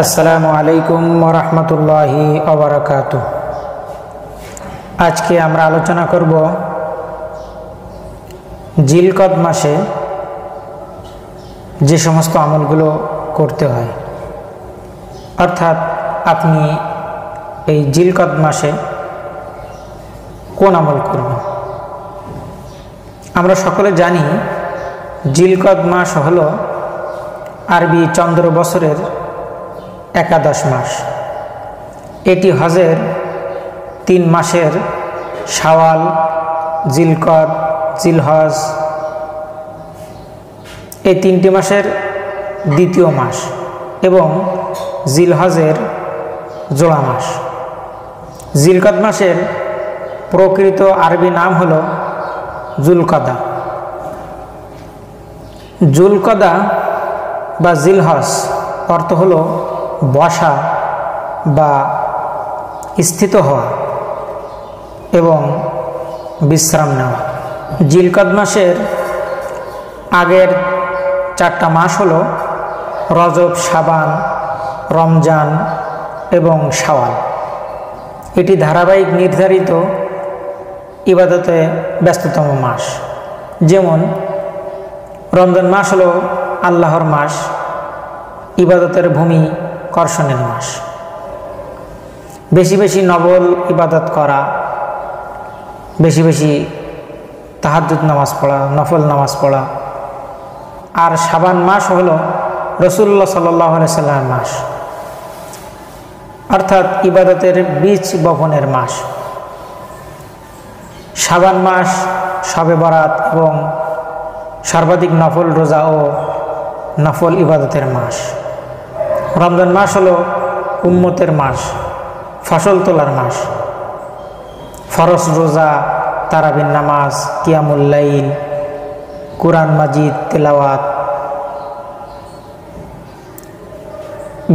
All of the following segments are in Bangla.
আসসালামু আলাইকুম ওয়া রাহমাতুল্লাহি ওয়া বারাকাতুহু। আজকে আমরা আলোচনা করব জিলকদ মাসে যে সমস্ত আমলগুলো করতে হয়, অর্থাৎ আপনি এই জিলকদ মাসে কোন আমল করবেন। আমরা সকলে জানি জিলকদ মাস হলো আরবি চন্দ্র বছরের একাদশ মাস। এটি হজের 3 মাসের শাওয়াল, জিলকদ, জিলহজ এই 3টি মাসের দ্বিতীয় মাস এবং জিলহজের জোড়া মাস। জিলকদ মাসের প্রকৃত আরবি নাম হলো জুলকদা। জুলকদা বা জিলহজ অর্থ হলো বসা বা স্থিত হওয়া এবং বিশ্রাম নেওয়া। জিলকদ মাসের আগের 4টা মাস হলো রজব, শাবান, রমজান এবং শাওয়াল। এটি ধারাবাহিক নির্ধারিত ইবাদতে ব্যস্ততম মাস। যেমন রমজান মাস হলো আল্লাহর মাস, ইবাদতের ভূমি, কর্ষণের মাস। বেশি বেশি নফল ইবাদত করা, বেশি বেশি তাহাজ্জুদ নামাজ পড়া, নফল নামাজ পড়া। আর শাবান মাস হলো রাসূলুল্লাহ সাল্লাল্লাহু আলাইহি সাল্লামের মাস, অর্থাৎ ইবাদতের বীজ বপনের মাস। শাবান মাস শবে বরাত এবং সর্বাধিক নফল রোজা ও নফল ইবাদতের মাস। রমজান মাস হলো উম্মতের মাস, ফসল তোলার মাস। ফরজ রোজা, তারাবির নামাজ, কিয়ামুল লাইল, কুরআন মাজিদ তেলাওয়াত,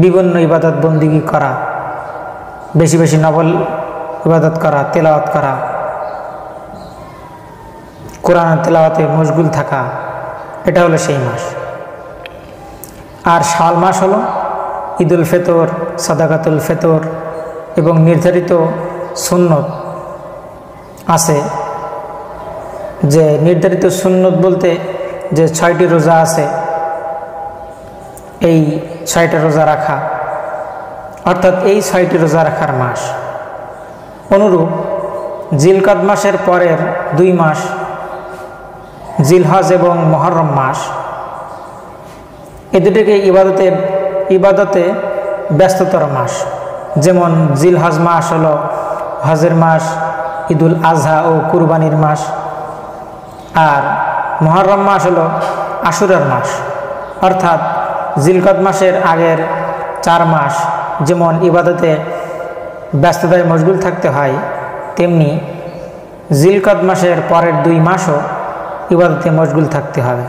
বিভিন্ন ইবাদত বন্দিগি করা, বেশি বেশি নফল ইবাদত করা, তেলাওয়াত করা, কোরআন তেলাওয়াতে মশগুল থাকা, এটা হলো সেই মাস। আর শাওয়াল মাস হলো ঈদুল ফিতর, সাদাকাতুল ফিতর এবং নির্ধারিত সুন্নত আছে। যে নির্ধারিত সুন্নত বলতে যে 6টি রোজা আছে, এই 6টা রোজা রাখা, অর্থাৎ এই 6টি রোজা রাখার মাস। অনুরূপ জিলকদ মাসের পরের 2 মাস জিলহজ এবং মুহররম মাস, এ দুটিকে ইবাদতে ব্যস্ততর মাস। যেমন জিলহজ মাস হলো হজের মাস, ঈদুল আজহা ও কুরবানির মাস। আর মুহররম মাস হলো আশুরার মাস। অর্থাৎ জিলকদ মাসের আগের 4 মাস যেমন ইবাদতে ব্যস্ততায় মশগুল থাকতে হয়, তেমনি জিলকদ মাসের পরের 2 মাসও ইবাদতে মশগুল থাকতে হবে।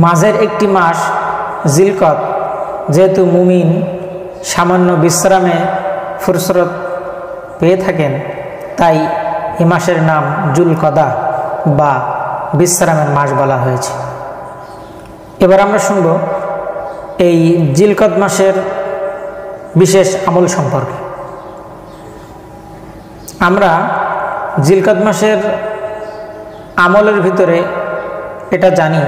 মাঝের একটি মাস জিলকদ, যেহেতু মুমিন সামান্য বিশ্রামে ফুরসত পেয়ে থাকেন, তাই এ মাসের নাম জুলকদা বা বিশ্রামের মাস বলা হয়েছে। এবার আমরা শুনব এই জিলকদ মাসের বিশেষ আমল সম্পর্কে। আমরা জিলকদ মাসের আমলের ভিতরে এটা জানি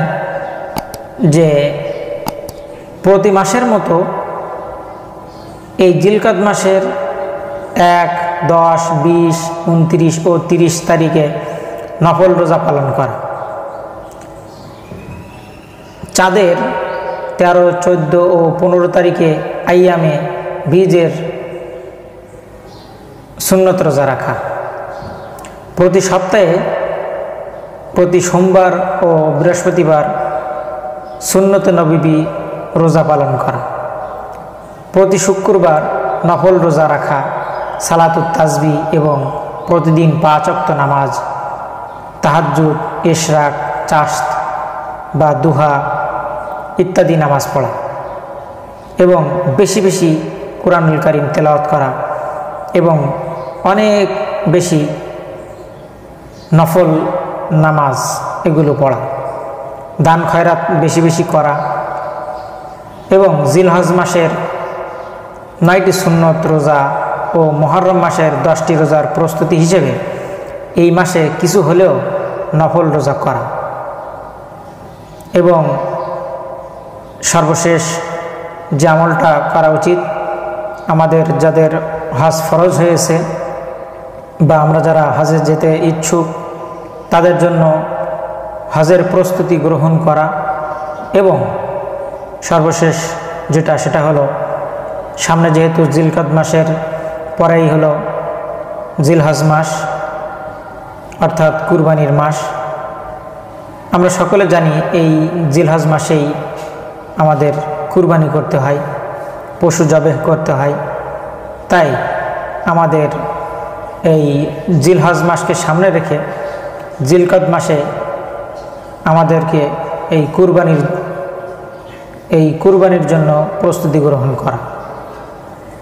যে প্রতি মাসের মতো এই জিলকদ মাসের 1, 10, 20, 29 ও 30 তারিখে নফল রোজা পালন করা। চাঁদের 13, 14 ও 15 তারিখে আইয়ামে বীজের সুন্নত রোজা রাখা। প্রতি সপ্তাহে প্রতি সোমবার ও বৃহস্পতিবার সুন্নতে নববী রোজা পালন করা। প্রতি শুক্রবার নফল রোজা রাখা, সালাতুত তাসবিহ এবং প্রতিদিন 5 ওয়াক্ত নামাজ, তাহাজ্জুদ, ইশরাক, চাশত বা দুহা ইত্যাদি নামাজ পড়া এবং বেশি বেশি কুরআনুল কারীম তেলাওয়াত করা এবং অনেক বেশি নফল নামাজ এগুলো পড়া, দান খয়রাত বেশি বেশি করা এবং জিলহজ মাসের 9টি সুন্নত রোজা ও মুহররম মাসের 10টি রোজার প্রস্তুতি হিসেবে এই মাসে কিছু হলেও নফল রোজা করা। এবং সর্বশেষ যে আমলটা করা উচিত, আমাদের যাদের হজ ফরজ হয়েছে বা আমরা যারা হজে যেতে ইচ্ছুক তাদের জন্য হজের প্রস্তুতি গ্রহণ করা। এবং সর্বশেষ যেটা সেটা হলো, সামনে যেহেতু জিলকদ মাসের পরেই হলো জিলহজ মাস, অর্থাৎ কুরবানির মাস। আমরা সকলে জানি এই জিলহজ মাসেই আমাদের কুরবানি করতে হয়, পশু জবেহ করতে হয়। তাই আমাদের এই জিলহজ মাসকে সামনে রেখে জিলকদ মাসে আমাদেরকে এই কুরবানির জন্য প্রস্তুতি গ্রহণ করা।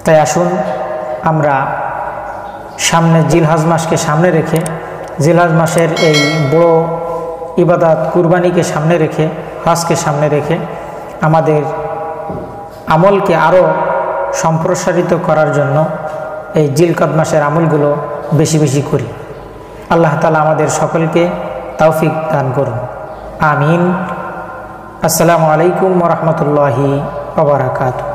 তাই আসুন আমরা সামনে জিলহজ মাসকে সামনে রেখে, জিলহজ মাসের এই বড় ইবাদত কুরবানিকে সামনে রেখে, হজকে সামনে রেখে আমাদের আমলকে আরও সম্প্রসারিত করার জন্য এই জিলকদ মাসের আমলগুলো বেশি বেশি করি। আল্লাহ তাআলা আমাদের সকলকে তৌফিক দান করুন, আমিন। আসসালামু আলাইকুম ওয়া রাহমাতুল্লাহি ওয়া বারাকাতুহু।